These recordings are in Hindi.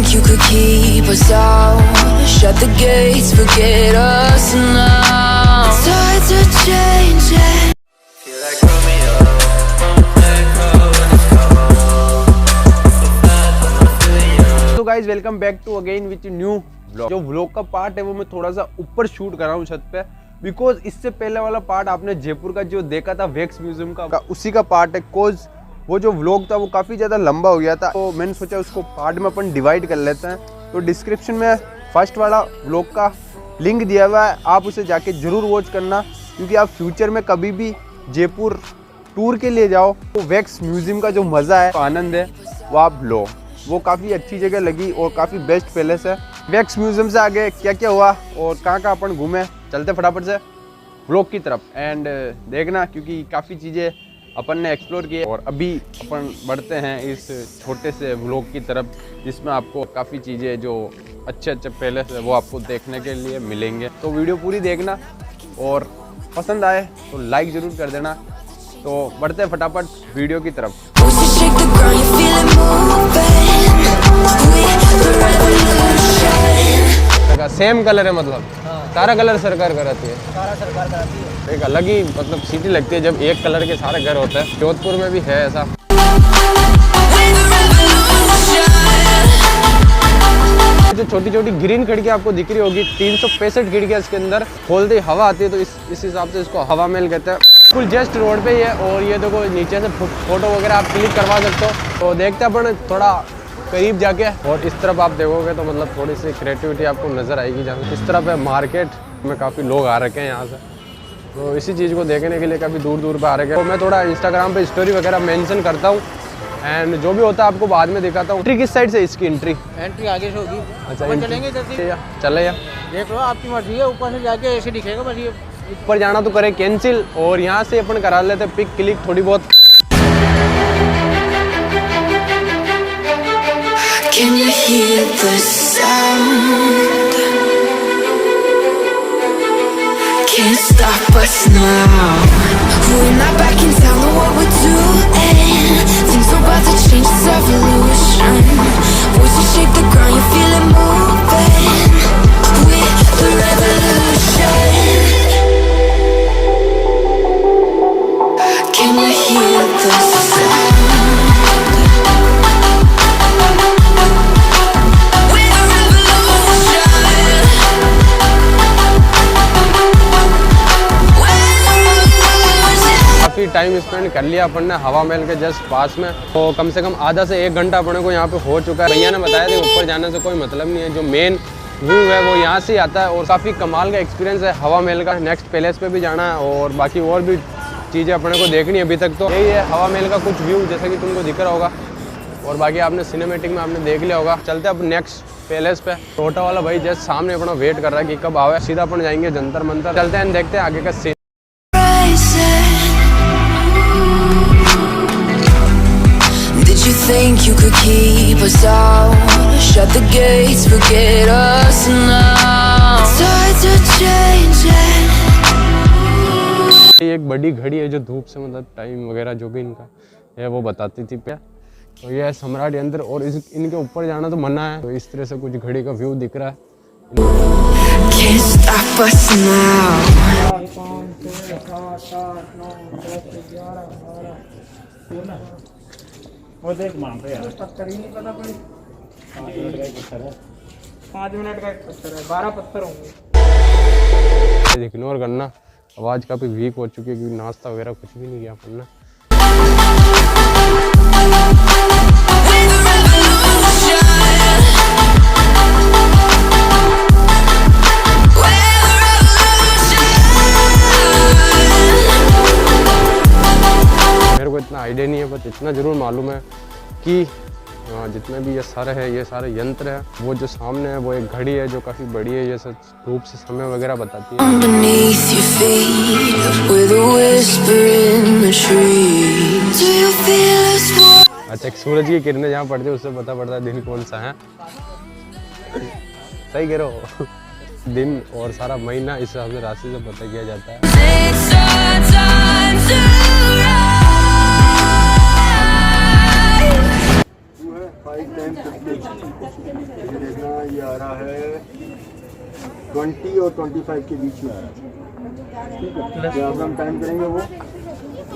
तो guys welcome back to again with new vlog. जो व्लॉग का पार्ट है वो मैं थोड़ा सा ऊपर शूट कर रहा हूँ छत पे, बिकॉज इससे पहले वाला पार्ट आपने जयपुर का जो देखा था वैक्स म्यूजियम का उसी का पार्ट है। कोज वो जो व्लॉग था वो काफ़ी ज़्यादा लंबा हो गया था, तो मैंने सोचा उसको पार्ट में अपन डिवाइड कर लेते हैं। तो डिस्क्रिप्शन में फर्स्ट वाला व्लॉग का लिंक दिया हुआ है, आप उसे जाके ज़रूर वॉच करना, क्योंकि आप फ्यूचर में कभी भी जयपुर टूर के लिए जाओ तो वैक्स म्यूजियम का जो मज़ा है, आनंद है, वो आप लो। वो काफ़ी अच्छी जगह लगी और काफ़ी बेस्ट पैलेस है। वैक्स म्यूजियम से आगे क्या क्या हुआ और कहाँ कहाँ अपन घूमे, चलते फटाफट से व्लॉग की तरफ एंड देखना, क्योंकि काफ़ी चीज़ें अपन ने एक्सप्लोर किए। और अभी अपन बढ़ते हैं इस छोटे से व्लॉग की तरफ, जिसमें आपको काफ़ी चीज़ें जो अच्छे पैलेस है वो आपको देखने के लिए मिलेंगे। तो वीडियो पूरी देखना और पसंद आए तो लाइक ज़रूर कर देना। तो बढ़ते हैं फटाफट वीडियो की तरफ। सेम कलर है, मतलब सारा कलर सरकार कराती है, सारा सरकार कराती है। एक अलग ही मतलब सिटी लगती है जब एक कलर के सारे घर होते हैं। जोधपुर में भी है ऐसा। जो छोटी छोटी ग्रीन खिड़कियाँ आपको दिख रही होगी, 365 खिड़कियाँ इसके अंदर, खोलते ही हवा आती है, तो इस हिसाब से इसको हवा महल कहते हैं। बिल्कुल जस्ट रोड पे ही है और ये देखो नीचे से फोटो वगैरह आप क्लिक करवा सकते हो। तो देखते हैं अपन थोड़ा करीब जाके, और इस तरफ आप देखोगे तो मतलब थोड़ी सी क्रिएटिविटी आपको नज़र आएगी। जहाँ इस तरफ है मार्केट में काफ़ी लोग आ रखे हैं यहाँ से, तो इसी चीज़ को देखने के लिए काफ़ी दूर दूर पर आ रखे हैं। तो मैं थोड़ा इंस्टाग्राम पे स्टोरी वगैरह मेंशन करता हूँ एंड जो भी होता है आपको बाद में दिखाता हूँ। एंट्री किस साइड से इसकी एंट्री आगे से होगी। अच्छा चलेंगे चले यार, देख लो आपकी मर्जी है। ऊपर से जाके ऐसे दिखेगा, बस ये ऊपर जाना तो करे कैंसिल, और यहाँ से अपन करा लेते पिक क्लिक थोड़ी बहुत। Can you hear the sound? Can't stop us now. We're not back in town, know what we're doing. Things are about to change, it's evolution. Voices shake the ground, you feel it moving. We're the revolution. Can you hear the sound? काफ़ी टाइम स्पेंड कर लिया अपन ने हवा महल के जस्ट पास में, तो कम से कम आधा से 1 घंटा अपने को यहाँ पे हो चुका है। भैया ने बताया था ऊपर जाने से कोई मतलब नहीं है, जो मेन व्यू है वो यहाँ से आता है और काफ़ी कमाल का एक्सपीरियंस है हवा महल का। नेक्स्ट पैलेस पे भी जाना है और बाकी और भी चीज़ें अपने को देखनी है। अभी तक तो यही है हवा महल का कुछ व्यू, जैसा कि तुमको दिख रहा होगा, और बाकी आपने सिनेमेटिक में आपने देख लिया होगा। चलते अब नेक्स्ट पैलेस पे। छोटा वाला भाई जस्ट सामने अपना वेट कर रहा है कि कब आवे, सीधा अपन जाएंगे जंतर मंतर। चलते हैं देखते हैं आगे का scene. Did you think you could keep us out? Shut the gates, forget us now. Tides are changing. एक बड़ी घड़ी है जो धूप से मतलब टाइम वगैरह जो भी इनका है वो बताती थी पे। तो ये है सम्राट यंत्र, और इनके ऊपर जाना तो मना है। तो इस तरह से कुछ घड़ी का व्यू दिख रहा है। Can't stop us now. वो देख वहाँ पे यार पत्थर ही नहीं पता पड़ी। 5 मिनट का एक पत्थर है, 12 पत्थर होंगे। इग्नोर करना, आवाज़ काफ़ी वीक हो चुकी है क्योंकि नाश्ता वगैरह कुछ भी नहीं किया अपन ने। मेरे को इतना आइडिया नहीं है, बट इतना ज़रूर मालूम है कि जितने भी ये सारे हैं, ये सारे यंत्र है। वो जो सामने है वो एक घड़ी है जो काफ़ी बड़ी है, ये सब धूप से समय वगैरह बताती है। अच्छा, एक सूरज की किरणें जहाँ पड़ती है उससे पता पड़ता है दिन कौन सा है। सही कह रहे हो, दिन और सारा महीना इस हिसाब से राशि से पता किया जाता है। और 25 के बीच में आ रहा है। ठीक है, तो अब हम टाइम करेंगे वो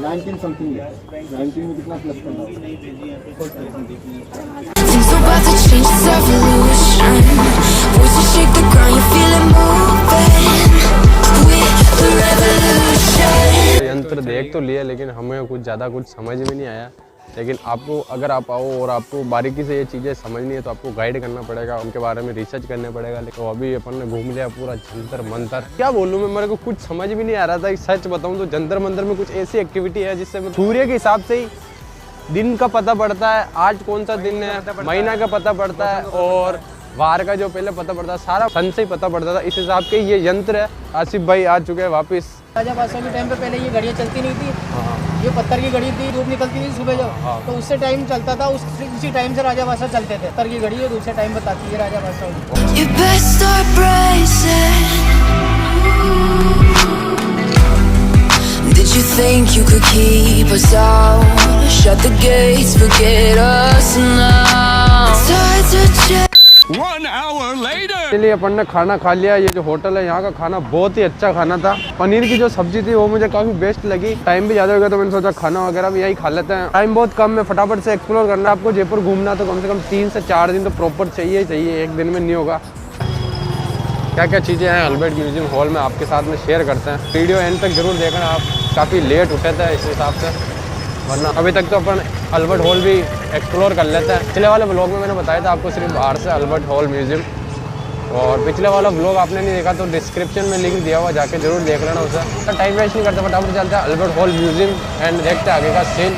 19 समथिंग है। 19 में कितना प्लस करना है? Things are about to change, it's evolution. Voices shake the ground, you feel it moving. We're the revolution. यंत्र देख तो लिया लेकिन हमें कुछ ज़्यादा कुछ समझ में नहीं आया। लेकिन आपको अगर आप आओ और आपको बारीकी से ये चीज़ें समझनी है तो आपको गाइड करना पड़ेगा, उनके बारे में रिसर्च करने पड़ेगा। लेकिन तो अभी अपन ने घूम लिया पूरा जंतर मंतर। क्या बोलूँ मैं, मेरे को कुछ समझ भी नहीं आ रहा था। सच बताऊँ तो जंतर मंतर में कुछ ऐसी एक्टिविटी है जिससे सूर्य के हिसाब से ही दिन का पता पड़ता है, आज कौन सा दिन है, महीना का पता पड़ता है और वार का जो पहले पता पड़ता है सारा सन से ही पता पड़ता था। इस हिसाब के ये यंत्र है। आसिफ भाई आ चुके हैं वापस। राजा बादशाह के टाइम पे पहले ये घड़ियाँ चलती नहीं थी। ये पत्थर की घड़ी थी, धूप निकलती थी सुबह जब, तो उससे टाइम चलता था। उसी टाइम से राजा बादशाह चलते थे। पत्थर की घड़ी है, दूसरे टाइम बताती है राजा बादशाह। You best start bracing. Did you think you could keep us out? Shut the gates, forget us now. Tides are changing. 1 hour later. चलिए अपन ने खाना खा लिया। ये जो होटल है यहाँ का खाना बहुत ही अच्छा खाना था। पनीर की जो सब्जी थी वो मुझे काफ़ी बेस्ट लगी। टाइम भी ज़्यादा हो गया तो मैंने सोचा खाना वगैरह भी यही खा लेते हैं। टाइम बहुत कम है, फटाफट से एक्सप्लोर करना है। आपको जयपुर घूमना तो कम से कम 3 से 4 दिन तो प्रॉपर चाहिए ही चाहिए, एक दिन में नहीं होगा। क्या क्या चीज़ें हैं अल्बर्ट म्यूजियम हॉल में आपके साथ में शेयर करते हैं। वीडियो एंड तक जरूर देखना। आप काफ़ी लेट उठे थे इस हिसाब से, वरना अभी तक तो अपन अल्बर्ट हॉल भी एक्सप्लोर कर लेते हैं। पिछले वाले ब्लॉग में मैंने बताया था आपको सिर्फ बाहर से अल्बर्ट हॉल म्यूजियम, और पिछले वाला ब्लॉग आपने नहीं देखा तो डिस्क्रिप्शन में लिंक दिया हुआ, जाके जरूर देख लेना उसे। तो टाइम वेस्ट नहीं करते, फटाफट चलते हैं अल्बर्ट हॉल म्यूजियम एंड देखते हैं आगे का सीन।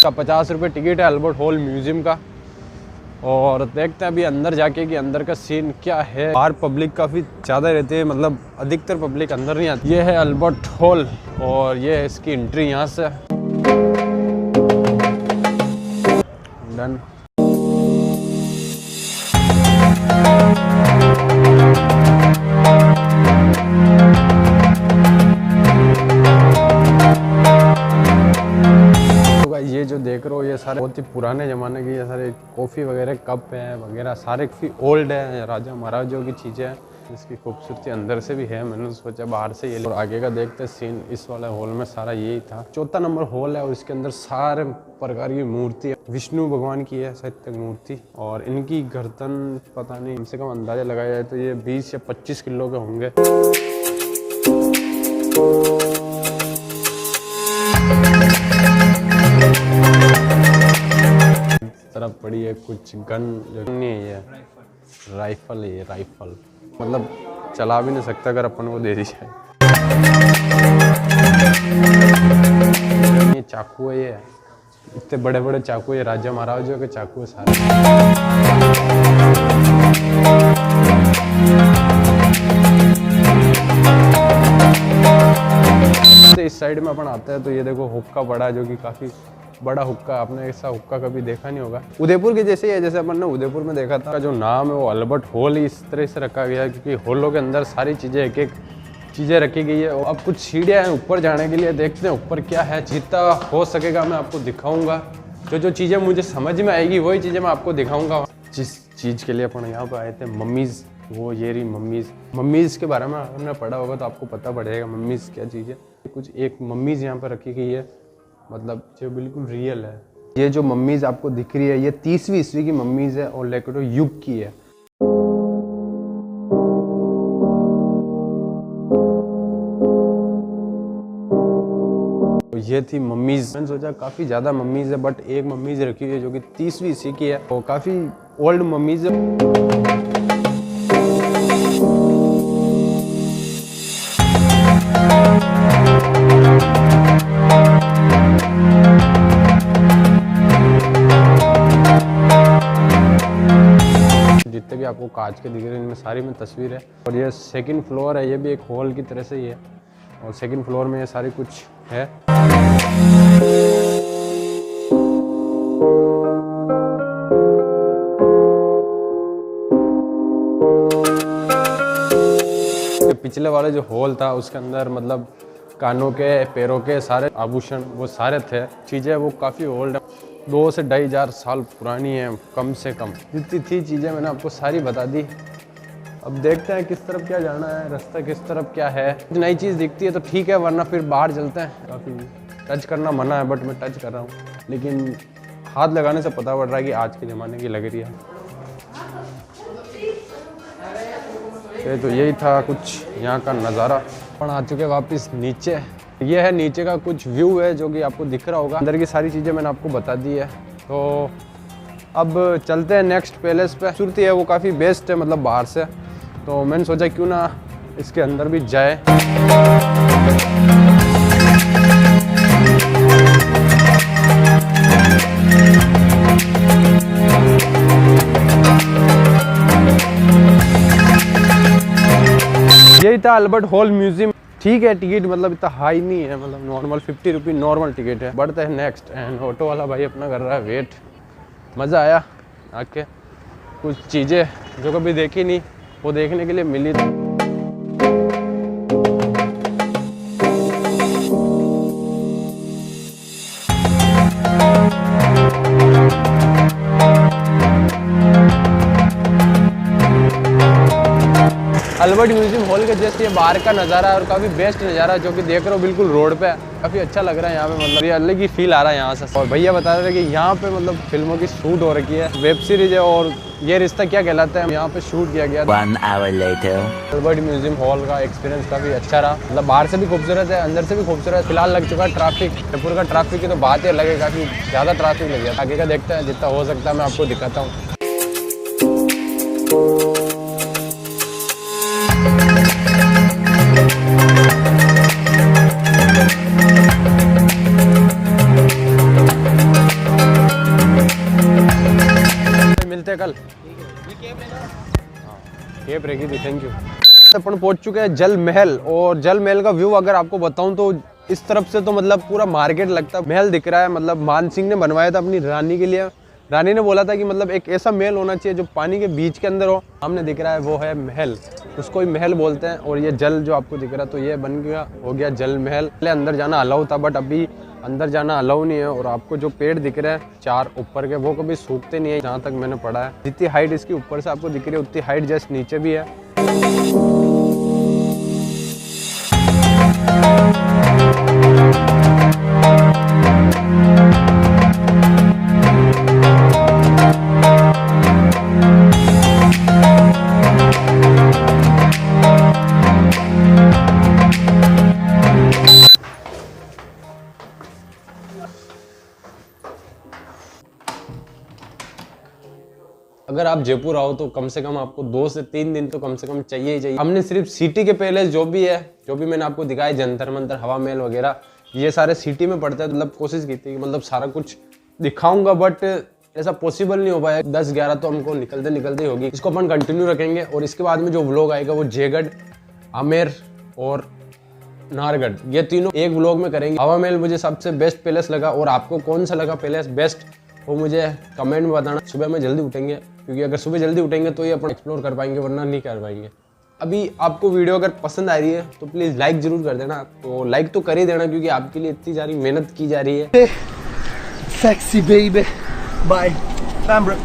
का 50 रुपये टिकट है अल्बर्ट हॉल म्यूजियम का, और देखते हैं अभी अंदर जाके कि अंदर का सीन क्या है। बाहर पब्लिक काफ़ी ज़्यादा रहती है, मतलब अधिकतर पब्लिक अंदर नहीं आती। ये है अल्बर्ट हॉल और ये है इसकी एंट्री यहाँ से। डन। ये जो देख रहे हो ये सारे बहुत ही पुराने ज़माने के ये सारे कॉफ़ी वगैरह कप हैं वगैरह, सारे काफ़ी ओल्ड है, राजा महाराजाओं की चीज़ें हैं। इसकी खूबसूरती अंदर से भी है, मैंने सोचा बाहर से ये। और आगे का देखते सीन। इस वाले हॉल में सारा यही था। 4था नंबर हॉल है और इसके अंदर सारे प्रकार की मूर्ति है। विष्णु भगवान की है शायद तक मूर्ति, और इनकी गर्दन पता नहीं, कम से कम अंदाजा लगाया जाए तो ये 20 या 25 किलो के होंगे। तरफ पड़ी है कुछ गन, जो नहीं है ये राइफल है, ये राइफल मतलब चला भी नहीं सकता अगर अपन को दे दी जाए। ये चाकू है, ये इतने बड़े बड़े चाकू है, राजा महाराजाओं के चाकू है सारे। इस साइड में अपन आते हैं तो ये देखो हुक्का पड़ा है, जो कि काफी बड़ा हुक्का। आपने ऐसा हुक्का कभी देखा नहीं होगा। उदयपुर के जैसे ही है, जैसे अपन ने उदयपुर में देखा था। जो नाम है वो अल्बर्ट हॉल ही इस तरह से रखा गया है, क्योंकि हॉलों के अंदर सारी चीज़ें एक एक चीज़ें रखी गई है। और अब कुछ सीढ़ियाँ हैं ऊपर जाने के लिए, देखते हैं ऊपर क्या है। जितना हो सकेगा मैं आपको दिखाऊंगा। जो चीज़ें मुझे समझ में आएगी वही चीज़ें मैं आपको दिखाऊंगा। जिस चीज़ के लिए अपन यहाँ पर आए थे, मम्मीज़, वो ये रही मम्मीज़। मम्मीज़ के बारे में आपने पढ़ा होगा तो आपको पता पड़ेगा मम्मीज़ क्या चीज़ है। कुछ एक मम्मीज़ यहाँ पर रखी गई है, मतलब जो बिल्कुल रियल है। ये जो मम्मीज़ आपको दिख रही है ये 30वीं ईस्वी की मम्मीज़ है और लेकटो युग की है। तो ये थी मम्मीज़। मैंने सोचा काफ़ी ज़्यादा मम्मीज़ है, बट एक मम्मीज़ रखी हुई है जो कि 30वीं ईस्वी की है और काफ़ी ओल्ड मम्मीज़ है। जितने भी आपको कांच के दिख रहे हैं इनमें सारी में तस्वीर है। और ये सेकंड फ्लोर है, ये भी एक हॉल की तरह से ही है। और सेकंड फ्लोर में ये सारी कुछ है। पिछले वाला जो हॉल था उसके अंदर मतलब कानों के, पैरों के सारे आभूषण वो सारे थे। चीज़ें वो काफ़ी ओल्ड है, 2 से 2,500 साल पुरानी है कम से कम। जितनी थी चीज़ें मैंने आपको सारी बता दी। अब देखते हैं किस तरफ क्या जाना है, रास्ता किस तरफ क्या है। कुछ नई चीज़ दिखती है तो ठीक है, वरना फिर बाहर चलते हैं। काफ़ी टच करना मना है, बट मैं टच कर रहा हूँ, लेकिन हाथ लगाने से पता पड़ रहा है कि आज के ज़माने की लग रही है। तो यही था कुछ यहाँ का नज़ारा। अपन आ चुके वापस नीचे। ये है नीचे का कुछ व्यू है जो कि आपको दिख रहा होगा। अंदर की सारी चीज़ें मैंने आपको बता दी है। तो अब चलते हैं नेक्स्ट पैलेस पे। खूबसूरती है वो काफ़ी बेस्ट है, मतलब बाहर से। तो मैंने सोचा क्यों ना इसके अंदर भी जाए। यही था अल्बर्ट हॉल म्यूजियम। ठीक है, टिकट मतलब इतना हाई नहीं है, मतलब नॉर्मल 50 रुपये नॉर्मल टिकट है। बढ़ते हैं नेक्स्ट। एंड ऑटो वाला भाई अपना कर रहा है वेट। मज़ा आया आके, कुछ चीज़ें जो कभी देखी नहीं वो देखने के लिए मिली। अल्बर्ट म्यूजियम हॉल के जैसे ये बाहर का नज़ारा है और काफ़ी बेस्ट नज़ारा जो कि देख रहे हो बिल्कुल रोड पे है। काफ़ी अच्छा लग रहा है यहाँ पे, मतलब ये अलग ही फील आ रहा है यहाँ से। और भैया बता रहे थे कि यहाँ पे मतलब फिल्मों की शूट हो रखी है, वेब सीरीज है। और ये रिश्ता क्या कहलाता है, यहाँ पे शूट किया गया। 1 hour later. Albert museum hall का एक्सपीरियंस काफ़ी अच्छा रहा। मतलब बाहर से भी खूबसूरत है, अंदर से भी खूबसूरत है। फिलहाल लग चुका है ट्रैफिक। जयपुर का ट्रैफिक की तो बात ही अलग है, काफ़ी ज़्यादा ट्रैफिक लग गया। आगे का देखते हैं, जितना हो सकता है मैं आपको दिखाता हूँ। मिलते हैं कल। केप रहेगी थी, थैंक यू। अपन पहुंच चुके हैं जल महल। और जल महल का व्यू अगर आपको बताऊं तो इस तरफ से तो मतलब पूरा मार्केट लगता है। महल दिख रहा है, मतलब मान सिंह ने बनवाया था अपनी रानी के लिए। रानी ने बोला था कि मतलब एक ऐसा महल होना चाहिए जो पानी के बीच के अंदर हो। सामने दिख रहा है वो है महल, उसको ही महल बोलते हैं। और ये जल जो आपको दिख रहा है तो ये बन गया, हो गया जल महल। पहले अंदर जाना अलाउ था, बट अभी अंदर जाना अलाउ नहीं है। और आपको जो पेड़ दिख रहे हैं 4 ऊपर के, वो कभी सूखते नहीं है जहाँ तक मैंने पढ़ा है। जितनी हाइट इसकी ऊपर से आपको दिख रही है उतनी हाइट जस्ट नीचे भी है। अगर आप जयपुर आओ तो कम से कम आपको 2 से 3 दिन तो कम से कम चाहिए ही चाहिए। हमने सिर्फ सिटी के पैलेस जो भी है, जो भी मैंने आपको दिखाया, जंतर मंतर, हवा महल वगैरह, ये सारे सिटी में पड़ता है। मतलब कोशिश की थी मतलब सारा कुछ दिखाऊंगा, बट ऐसा पॉसिबल नहीं हो पाया। 10-11 तो हमको निकलते निकलते ही होगी। इसको अपन कंटिन्यू रखेंगे। और इसके बाद में जो व्लॉग आएगा वो जयगढ़, आमेर और नाहरगढ़, ये तीनों एक व्लॉग में करेंगे। हवा महल मुझे सबसे बेस्ट पैलेस लगा। और आपको कौन सा लगा पैलेस बेस्ट, वो मुझे कमेंट में बताना। सुबह में जल्दी उठेंगे, क्योंकि अगर सुबह जल्दी उठेंगे तो ये अपन एक्सप्लोर कर पाएंगे, वरना नहीं कर पाएंगे। अभी आपको वीडियो अगर पसंद आ रही है तो प्लीज़ लाइक ज़रूर कर देना। तो लाइक तो कर ही देना, क्योंकि आपके लिए इतनी सारी मेहनत की जा रही है। Sexy baby. Bye. Bye, bro.